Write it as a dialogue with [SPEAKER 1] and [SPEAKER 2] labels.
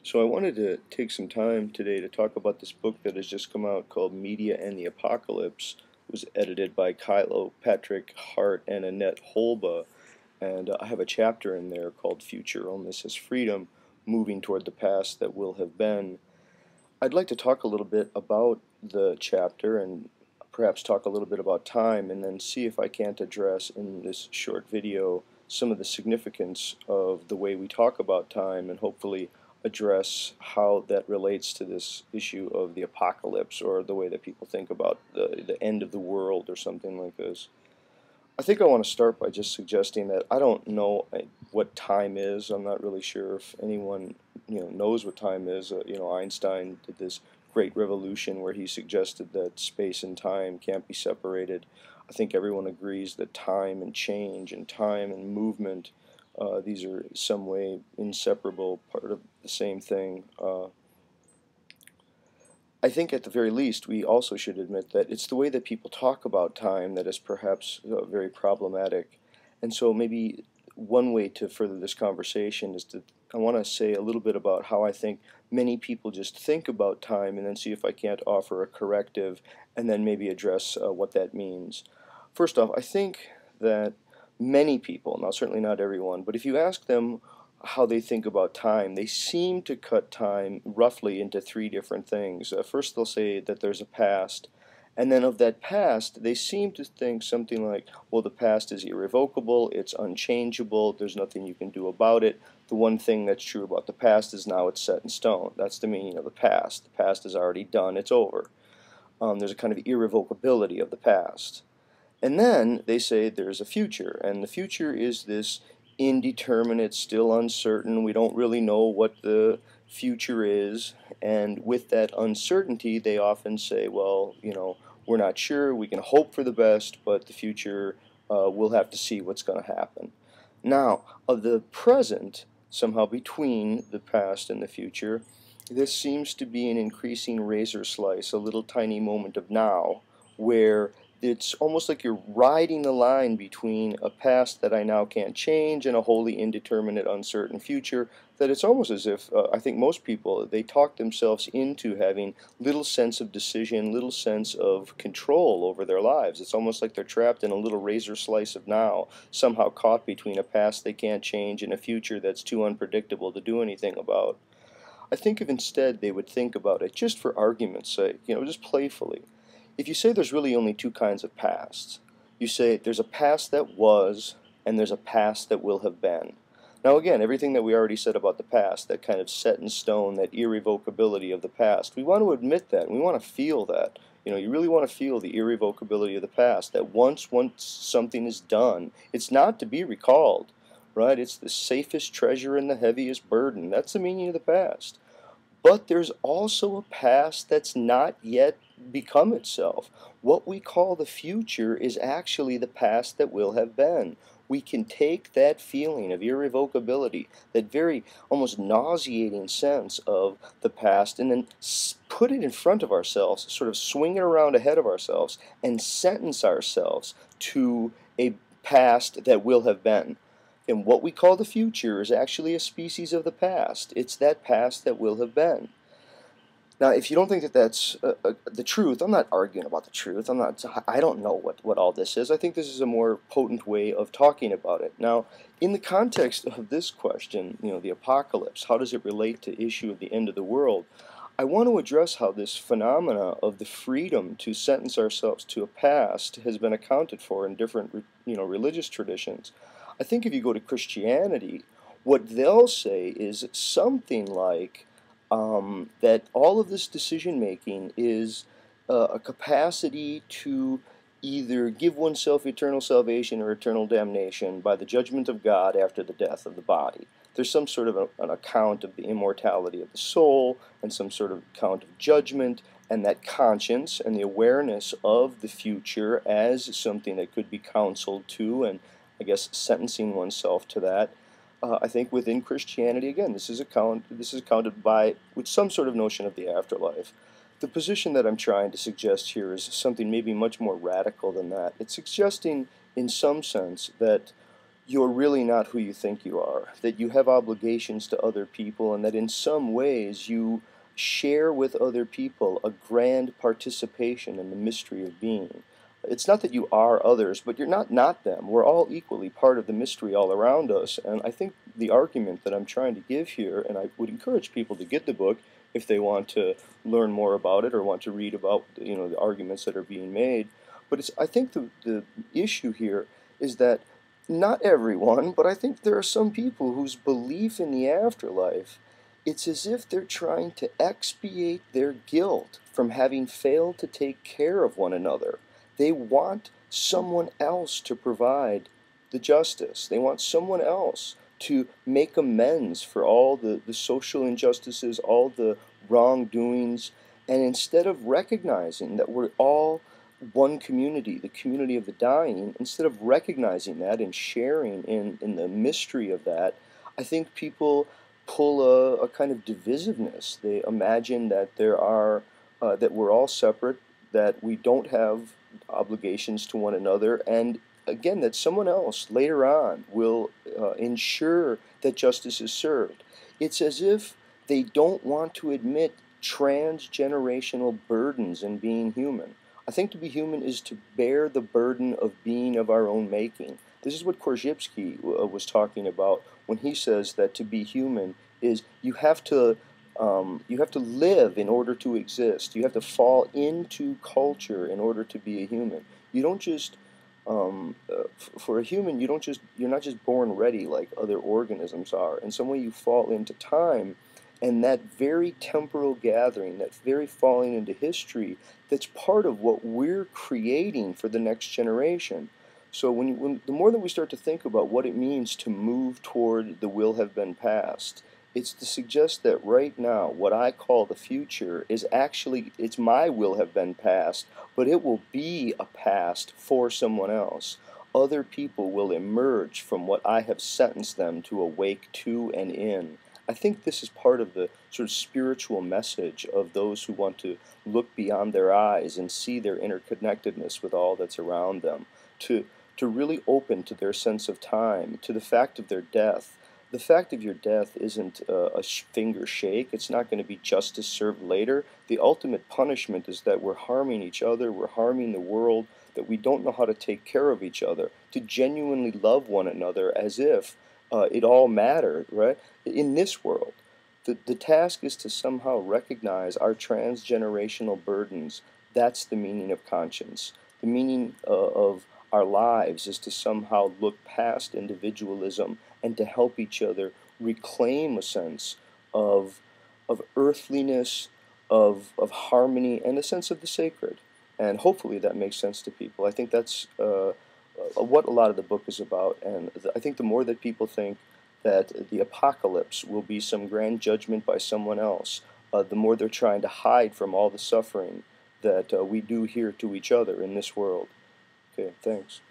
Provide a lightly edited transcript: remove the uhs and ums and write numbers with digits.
[SPEAKER 1] So I wanted to take some time today to talk about this book that has just come out called Media and the Apocalypse. It was edited by Kylo Patrick Hart and Annette Holba, and I have a chapter in there called Future Illness as Freedom, Moving Toward the Past That Will Have Been. I'd like to talk a little bit about the chapter and perhaps talk a little bit about time and then see if I can't address in this short video some of the significance of the way we talk about time and hopefully address how that relates to this issue of the apocalypse or the way that people think about the end of the world or something like this. I think I want to start by just suggesting that I don't know what time is. I'm not really sure if anyone knows what time is. Einstein did this great revolution where he suggested that space and time can't be separated. I think everyone agrees that time and change and time and movement, these are some way inseparable part of the same thing. I think at the very least we also should admit that it's the way that people talk about time that is perhaps very problematic. And so maybe one way to further this conversation is to I want to say a little bit about how I think many people just think about time and then see if I can't offer a corrective and then maybe address what that means. First off, I think that many people, now certainly not everyone, but if you ask them how they think about time, they seem to cut time roughly into three different things. First, they'll say that there's a past, and then of that past, they seem to think something like, well, the past is irrevocable, it's unchangeable, there's nothing you can do about it. The one thing that's true about the past is now it's set in stone. That's the meaning of the past. The past is already done, it's over. There's a kind of irrevocability of the past. And then they say there's a future, and the future is this indeterminate, still uncertain. We don't really know what the future is, and with that uncertainty, they often say, well, we're not sure. We can hope for the best, but the future, we'll have to see what's going to happen. Now, of the present, somehow between the past and the future, this seems to be an increasing razor slice, a little tiny moment of now, where it's almost like you're riding the line between a past that I now can't change and a wholly indeterminate, uncertain future, that it's almost as if, I think most people, they talk themselves into having little sense of decision, little sense of control over their lives. It's almost like they're trapped in a little razor slice of now, somehow caught between a past they can't change and a future that's too unpredictable to do anything about. I think if instead they would think about it, just for argument's sake, just playfully, if you say there's really only two kinds of pasts, you say there's a past that was and there's a past that will have been. Now again, everything that we already said about the past, that kind of set in stone, that irrevocability of the past, we want to admit that, and we want to feel that. You really want to feel the irrevocability of the past, that once something is done, it's not to be recalled, right? It's the safest treasure and the heaviest burden. That's the meaning of the past. But there's also a past that's not yet become itself. What we call the future is actually the past that will have been. We can take that feeling of irrevocability, that very almost nauseating sense of the past, and then put it in front of ourselves, sort of swing it around ahead of ourselves, and sentence ourselves to a past that will have been. And what we call the future is actually a species of the past. It's that past that will have been. Now, if you don't think that that's the truth, I'm not arguing about the truth. I don't know what all this is. I think this is a more potent way of talking about it. Now, in the context of this question, the apocalypse, how does it relate to the issue of the end of the world? I want to address how this phenomena of the freedom to sentence ourselves to a past has been accounted for in different, religious traditions. I think if you go to Christianity, what they'll say is something like that all of this decision making is a capacity to either give oneself eternal salvation or eternal damnation by the judgment of God after the death of the body. There's some sort of an account of the immortality of the soul and some sort of account of judgment, and that conscience and the awareness of the future as something that could be counseled to, and I guess sentencing oneself to that. I think within Christianity, again, this is accounted by with some sort of notion of the afterlife. The position that I'm trying to suggest here is something maybe much more radical than that. It's suggesting, in some sense, that you're really not who you think you are, that you have obligations to other people, and that in some ways you share with other people a grand participation in the mystery of being. It's not that you are others, but you're not them. We're all equally part of the mystery all around us. And I think the argument that I'm trying to give here, and I would encourage people to get the book if they want to learn more about it or want to read about the arguments that are being made. But I think the issue here is that not everyone, but I think there are some people whose belief in the afterlife, it's as if they're trying to expiate their guilt from having failed to take care of one another. They want someone else to provide the justice. They want someone else to make amends for all the social injustices, all the wrongdoings, and instead of recognizing that we're all one community, the community of the dying, instead of recognizing that and sharing in the mystery of that, I think people pull a kind of divisiveness. They imagine that that we're all separate, that we don't have obligations to one another, and again, that someone else later on will ensure that justice is served. It's as if they don't want to admit transgenerational burdens in being human. I think to be human is to bear the burden of being of our own making. This is what Korzybski was talking about when he says that to be human is you have to live in order to exist. You have to fall into culture in order to be a human. You don't just for a human, you're not just born ready like other organisms are. In some way, you fall into time, and that very temporal gathering, that very falling into history, that's part of what we're creating for the next generation. So when the more that we start to think about what it means to move toward the will have been past, it's to suggest that right now, what I call the future is actually, it's my will have been past, but it will be a past for someone else. Other people will emerge from what I have sentenced them to awake to and in. I think this is part of the sort of spiritual message of those who want to look beyond their eyes and see their interconnectedness with all that's around them, to really open to their sense of time, to the fact of their death. The fact of your death isn't a finger shake. It's not going to be justice served later. The ultimate punishment is that we're harming each other, we're harming the world, that we don't know how to take care of each other, to genuinely love one another as if it all mattered, right? In this world, the task is to somehow recognize our transgenerational burdens. That's the meaning of conscience. The meaning of our lives is to somehow look past individualism and to help each other reclaim a sense of, of earthliness, harmony, and a sense of the sacred. And hopefully that makes sense to people. I think that's what a lot of the book is about. And I think the more that people think that the apocalypse will be some grand judgment by someone else, the more they're trying to hide from all the suffering that we do here to each other in this world. Okay, thanks.